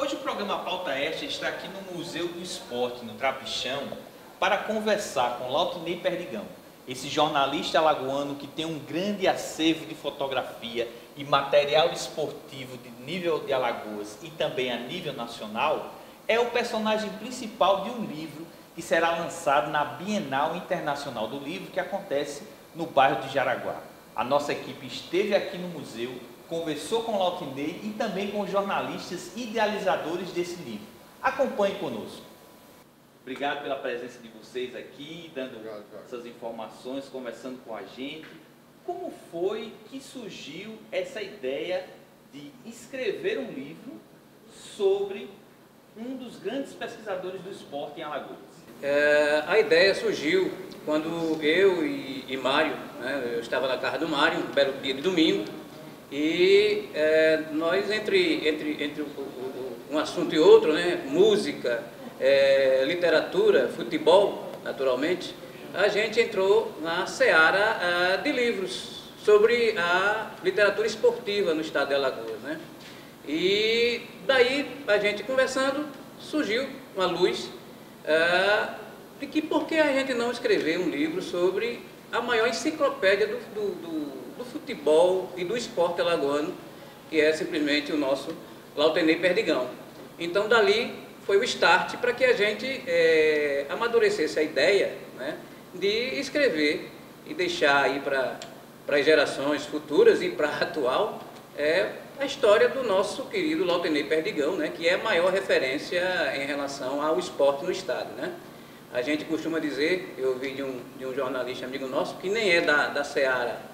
Hoje o programa Pauta Extra está aqui no Museu do Esporte, no Trapichão, para conversar com Lautinei Perdigão, esse jornalista alagoano que tem um grande acervo de fotografia e material esportivo de nível de Alagoas e também a nível nacional, é o personagem principal de um livro que será lançado na Bienal Internacional do Livro, que acontece no bairro de Jaraguá. A nossa equipe esteve aqui no museu, conversou com Lautinei e também com os jornalistas idealizadores desse livro. Acompanhe conosco. Obrigado pela presença de vocês aqui, dando essas informações, conversando com a gente. Como foi que surgiu essa ideia de escrever um livro sobre um dos grandes pesquisadores do esporte em Alagoas? A ideia surgiu quando eu e Mário, né, eu estava na casa do Mário, um belo dia de domingo, e nós, entre um assunto e outro, né, música, literatura, futebol, naturalmente, a gente entrou na seara de livros sobre a literatura esportiva no estado de Alagoas, né? E daí, a gente conversando, surgiu uma luz de que por que a gente não escrever um livro sobre a maior enciclopédia do futebol e do esporte alagoano, que é simplesmente o nosso Lautinei Perdigão. Então, dali foi o start para que a gente amadurecesse a ideia, né, de escrever e deixar aí para as gerações futuras e para a atual a história do nosso querido Lautinei Perdigão, né, que é a maior referência em relação ao esporte no estado, né? A gente costuma dizer, eu ouvi de um jornalista amigo nosso, que nem é da seara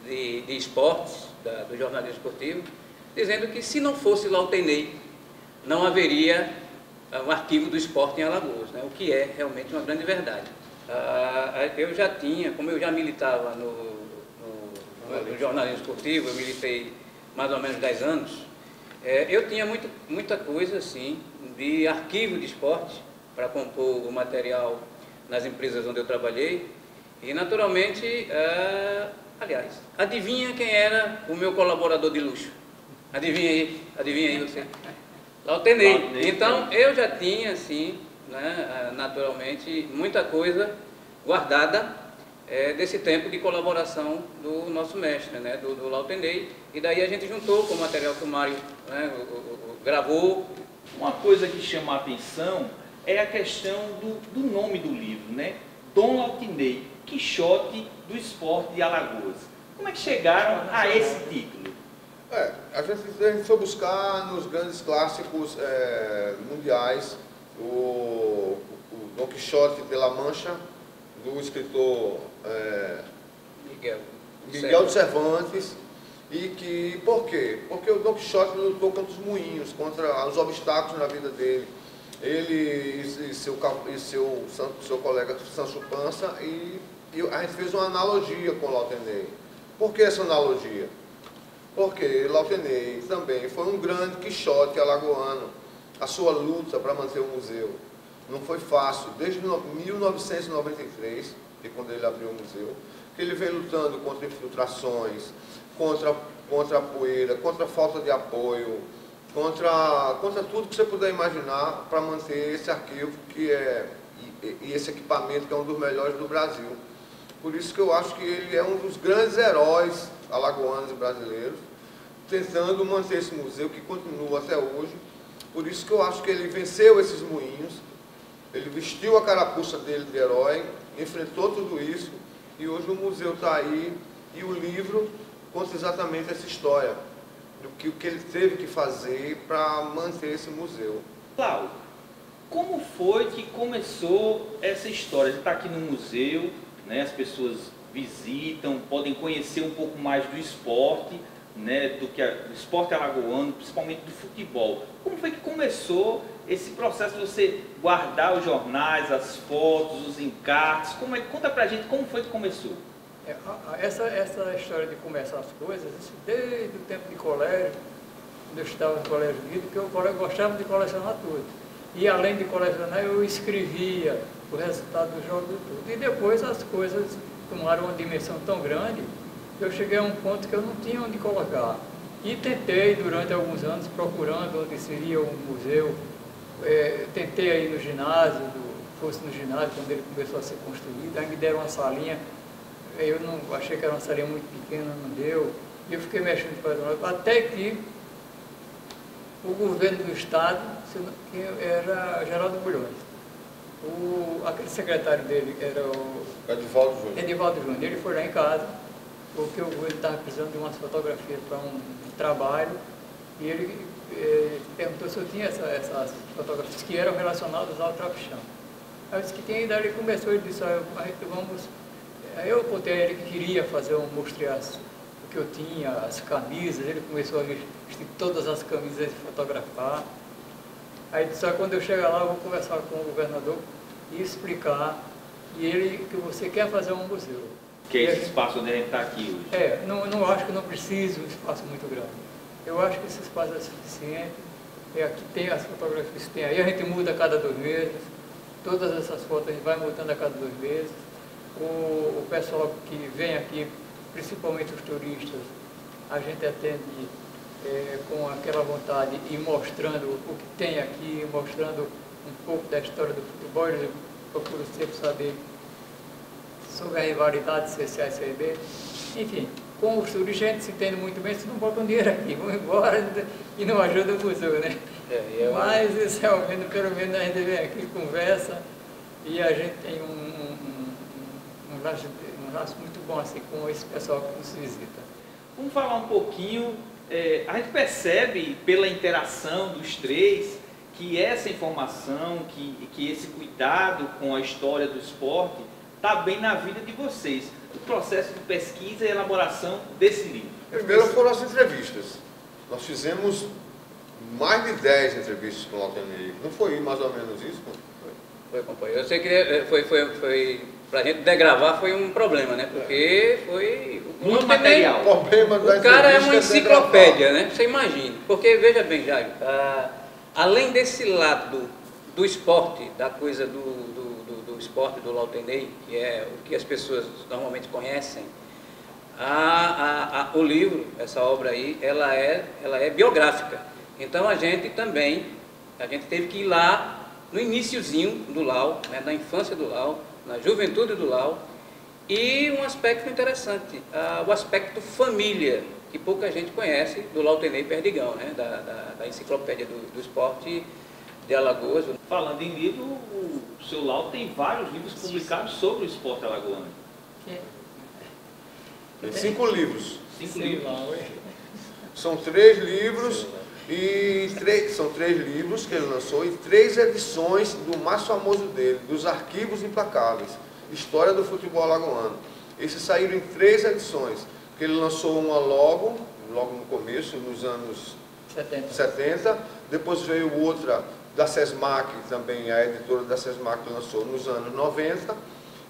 de esportes, do jornalismo esportivo, dizendo que se não fosse Lautinei, não haveria um arquivo do esporte em Alagoas, né? O que é realmente uma grande verdade. Eu já tinha, como eu já militava no jornalismo esportivo, eu militei mais ou menos 10 anos, eu tinha muita coisa assim, de arquivo de esporte, para compor o material nas empresas onde eu trabalhei, e naturalmente, aliás, adivinha quem era o meu colaborador de luxo? Adivinha aí você? Lautinei. Então, eu já tinha, assim, né, naturalmente, muita coisa guardada desse tempo de colaboração do nosso mestre, né, do Lautinei, e daí a gente juntou com o material que o Mário, né, gravou. Uma coisa que chama a atenção é a questão do nome do livro, né? Dom Lautinei, Quixote do Esporte de Alagoas. Como é que chegaram a esse título? A gente foi buscar nos grandes clássicos mundiais o Dom Quixote de La Mancha, do escritor Miguel de Cervantes. E por quê? Porque o Dom Quixote lutou contra os moinhos, contra os obstáculos na vida dele. Ele e seu colega Sancho Panza, e a gente fez uma analogia com o Lautinei. Por que essa analogia? Porque Lautinei também foi um grande Quixote alagoano. A sua luta para manter o museu não foi fácil, desde 1993, que é quando ele abriu o museu, que ele vem lutando contra infiltrações, contra a poeira, contra a falta de apoio, contra tudo que você puder imaginar para manter esse arquivo e esse equipamento que é um dos melhores do Brasil. Por isso que eu acho que ele é um dos grandes heróis alagoanos e brasileiros, tentando manter esse museu que continua até hoje. Por isso que eu acho que ele venceu esses moinhos, ele vestiu a carapuça dele de herói, enfrentou tudo isso, e hoje o museu está aí, e o livro conta exatamente essa história, do que ele teve que fazer para manter esse museu. Cláudio, como foi que começou essa história? Você está aqui no museu, né, as pessoas visitam, podem conhecer um pouco mais do esporte, né, do esporte alagoano, principalmente do futebol. Como foi que começou esse processo de você guardar os jornais, as fotos, os encartes? Conta pra gente como foi que começou. Essa história de começar as coisas, isso desde o tempo de colégio, quando eu estava no colégio Guido, que eu gostava de colecionar tudo. E além de colecionar, eu escrevia o resultado dos jogos e tudo. E depois as coisas tomaram uma dimensão tão grande, que eu cheguei a um ponto que eu não tinha onde colocar. E tentei, durante alguns anos, procurando onde seria um museu, tentei aí no ginásio, fosse no ginásio, quando ele começou a ser construído, aí me deram uma salinha, eu não achei que era uma salinha muito pequena, não deu, e eu fiquei mexendo com até que o governo do estado, que era Geraldo Bulhões, aquele secretário dele era o Edivaldo Júnior, ele foi lá em casa, porque o governo estava precisando de umas fotografias para um trabalho, e ele perguntou se eu tinha essas fotografias que eram relacionadas ao trapichão. Aí eu disse que tinha, daí ele começou, ele disse, aí eu contei a ele que queria fazer mostrar o que eu tinha, as camisas, ele começou a vestir todas as camisas e fotografar. Aí disse, quando eu chegar lá eu vou conversar com o governador e explicar que você quer fazer um museu. Que é esse espaço onde a gente está aqui hoje. Não acho que não precisa um espaço muito grande. Eu acho que esse espaço é suficiente. Aqui tem as fotografias que tem aí, a gente muda a cada 2 meses. Todas essas fotos a gente vai mudando a cada 2 meses. O pessoal que vem aqui, principalmente os turistas, a gente atende com aquela vontade e mostrando o que tem aqui, mostrando um pouco da história do futebol. Eu procuro sempre saber sobre a rivalidade CSA e CRB. Enfim, com os turistas a gente se entende muito bem, se não botam dinheiro aqui, vão embora e não ajuda o museu, né? Mas isso realmente, pelo menos a gente vem aqui, conversa, e a gente tem um laço muito bom assim, com esse pessoal que nos visita. Vamos falar um pouquinho, a gente percebe pela interação dos três que essa informação, que esse cuidado com a história do esporte está bem na vida de vocês, o processo de pesquisa e elaboração desse livro. Primeiro foram as entrevistas. Nós fizemos mais de 10 entrevistas com o Lautenay. Não foi mais ou menos isso? Foi, companheiro. Eu sei que foi para a gente degravar foi um problema, né? Porque foi muito material. O cara é uma enciclopédia, né? Você imagine. Porque, veja bem, Jair, além desse lado do esporte, da coisa do esporte do Lautenay, que é o que as pessoas normalmente conhecem, o livro, essa obra aí, ela é biográfica. Então a gente teve que ir lá no iniciozinho do Lau, né, na infância do Lau, na juventude do Lau, e um aspecto interessante, o aspecto família, que pouca gente conhece, do Lautenay Perdigão, né, da enciclopédia do esporte de Alagoas. Falando em livro, o seu Lau tem vários livros publicados sobre o esporte alagoano. Tem 5 livros. 5 livros. São 3 livros são 3 livros que ele lançou e 3 edições do mais famoso dele, dos Arquivos Implacáveis, História do Futebol Alagoano. Esses saíram em 3 edições, que ele lançou uma logo no começo, nos anos 70. Depois veio outra da SESMAC, também a editora da SESMAC lançou nos anos 90,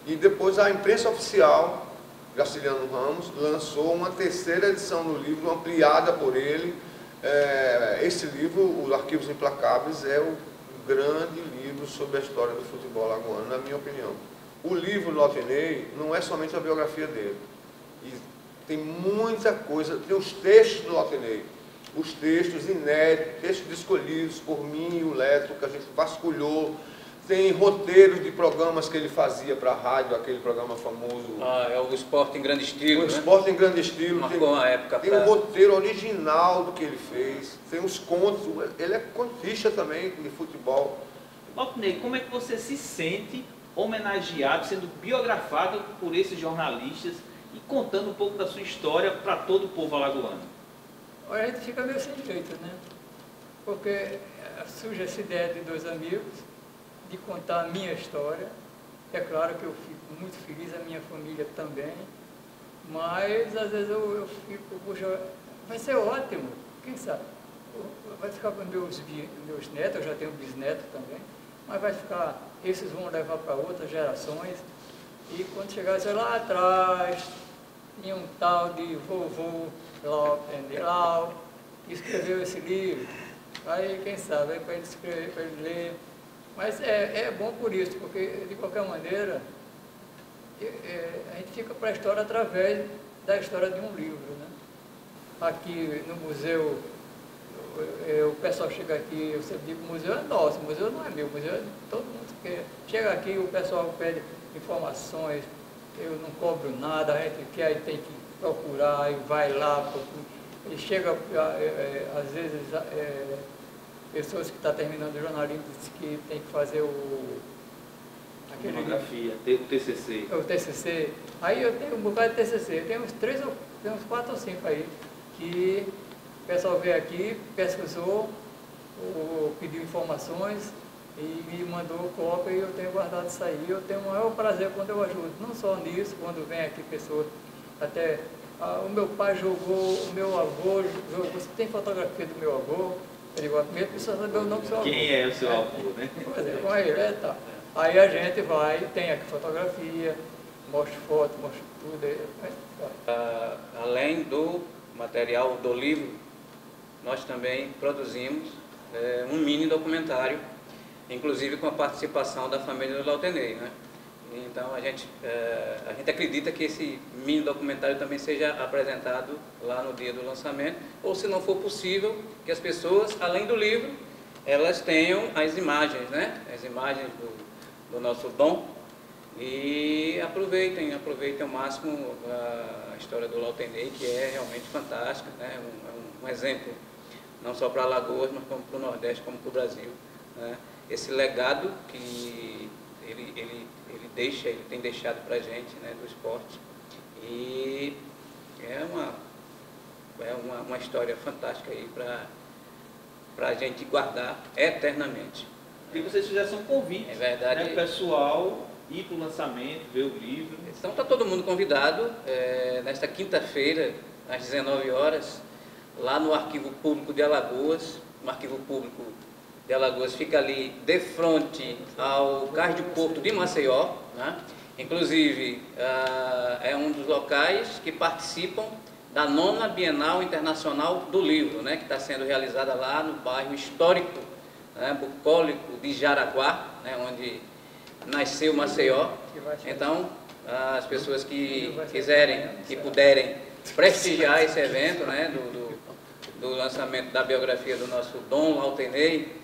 e depois a imprensa oficial, Graciliano Ramos, lançou uma 3ª edição do livro, ampliada por ele. Esse livro, os Arquivos Implacáveis, é o grande livro sobre a história do futebol alagoano, na minha opinião. O livro do Lautenay não é somente a biografia dele, e tem muita coisa, tem os textos do Lautenay, os textos inéditos, textos escolhidos por mim e o Leto, que a gente vasculhou. Tem roteiros de programas que ele fazia para a rádio, aquele programa famoso. É o Esporte em Grande Estilo, O Esporte em Grande Estilo. Marcou uma época. Tem um roteiro original do que ele fez, tem uns contos, ele é contista também de futebol. Lautenay, como é que você se sente homenageado, sendo biografado por esses jornalistas e contando um pouco da sua história para todo o povo alagoano? Olha, a gente fica meio sem jeito, né? Porque surge essa ideia de 2 amigos, de contar a minha história. É claro que eu fico muito feliz, a minha família também, mas às vezes eu fico, poxa, vai ser ótimo, quem sabe? Vai ficar com meus netos, eu já tenho bisneto também, mas vai ficar, esses vão levar para outras gerações, e quando chegar, sei lá atrás, tinha um tal de vovô Lau, que escreveu esse livro, aí quem sabe, aí para ele escrever, para ele ler. Mas é bom por isso, porque de qualquer maneira a gente fica para a história através da história de um livro, né? aqui no museu, o pessoal chega aqui, eu sempre digo que o museu é nosso, o museu não é meu, o museu é de todo mundo. Que chega aqui, o pessoal pede informações, eu não cobro nada, a gente quer, aí tem que procurar, e vai lá, procura. E chega, às vezes, pessoas que estão terminando o jornalismo dizem que tem que fazer Monografia, o TCC. O TCC. Aí eu tenho um bocado de TCC, eu tenho uns 4 ou 5 aí, que o pessoal veio aqui, pesquisou, pediu informações e me mandou cópia e eu tenho guardado isso aí. Eu tenho o maior prazer quando eu ajudo, não só nisso, quando vem aqui pessoas, até o meu pai jogou, o meu avô jogou, você tem fotografia do meu avô? Ele digo, primeiro precisa saber o nome do seu avô. Quem é o seu avô, né? Pois é, com ele, tá. Aí a gente vai, tem aqui fotografia, mostra foto, mostra tudo. Além do material do livro, nós também produzimos um mini documentário, inclusive com a participação da família do Lautenay, né? Então a gente acredita que esse mini documentário também seja apresentado lá no dia do lançamento, ou se não for possível, que as pessoas, além do livro, elas tenham as imagens, né? As imagens do nosso Dom, e aproveitem ao máximo a história do Lautenay, que é realmente fantástica, né? Um exemplo, não só para Alagoas, mas como para o Nordeste, como para o Brasil, né? Esse legado que ele tem deixado para a gente, né, do esporte, e é uma história fantástica aí para a gente guardar eternamente. E vocês fizessem um convite, é verdade, né, pessoal, ir para o lançamento, ver o livro. Então está todo mundo convidado, nesta quinta-feira, às 19 horas, lá no Arquivo Público de Alagoas. O Arquivo Público de Alagoas fica ali de frente ao Cais de Porto de Maceió, né? Inclusive, é um dos locais que participam da 9ª Bienal Internacional do Livro, né? Que está sendo realizada lá no bairro histórico, né, bucólico de Jaraguá, né, onde nasceu Maceió. Então, as pessoas que quiserem e puderem prestigiar esse evento, né, do lançamento da biografia do nosso Dom Lautenay,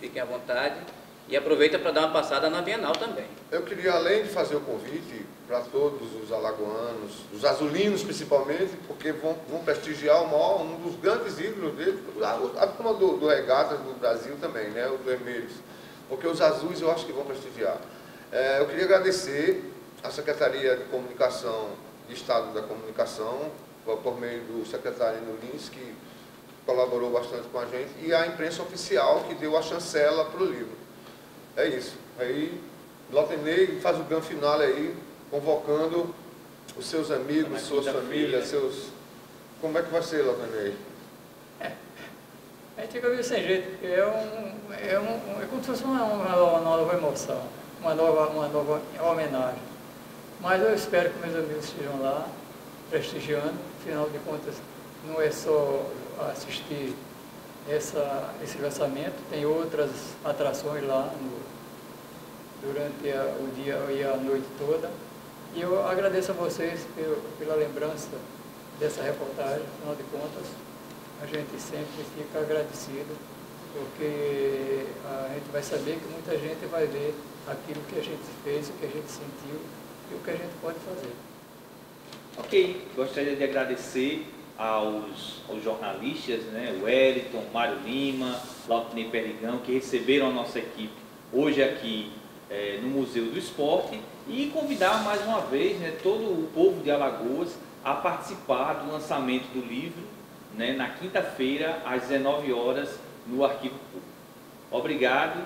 fiquem à vontade e aproveita para dar uma passada na Bienal também. Eu queria, além de fazer o convite para todos os alagoanos, os azulinos principalmente, porque vão prestigiar um dos grandes ídolos dele, a turma do Regatas do Brasil também, né, os vermelhos, porque os azuis eu acho que vão prestigiar. Eu queria agradecer à Secretaria de Comunicação, de Estado da Comunicação, por meio do secretário Nino Lins, que colaborou bastante com a gente, e a imprensa oficial que deu a chancela para o livro. É isso. Aí, Lautenay faz o grande final aí, convocando os seus amigos, suas famílias, seus... Como é que vai ser, Lautenay? A gente fica meio sem jeito, porque é como se fosse uma nova emoção, uma nova homenagem. Mas eu espero que meus amigos estejam lá, prestigiando. Afinal de contas, não é só assistir esse lançamento, tem outras atrações lá durante o dia e a noite toda. E eu agradeço a vocês pela lembrança dessa reportagem. Afinal de contas, a gente sempre fica agradecido, porque a gente vai saber que muita gente vai ver aquilo que a gente fez, o que a gente sentiu e o que a gente pode fazer. Ok, gostaria de agradecer aos jornalistas, né, o Wellington, Mário Lima, Lautenay Perdigão, que receberam a nossa equipe hoje aqui no Museu do Esporte, e convidar mais uma vez, né, todo o povo de Alagoas a participar do lançamento do livro, né, na quinta-feira, às 19 horas, no Arquivo Público. Obrigado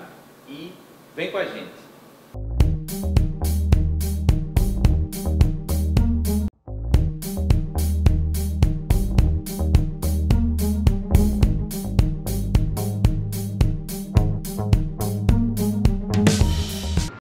e vem com a gente.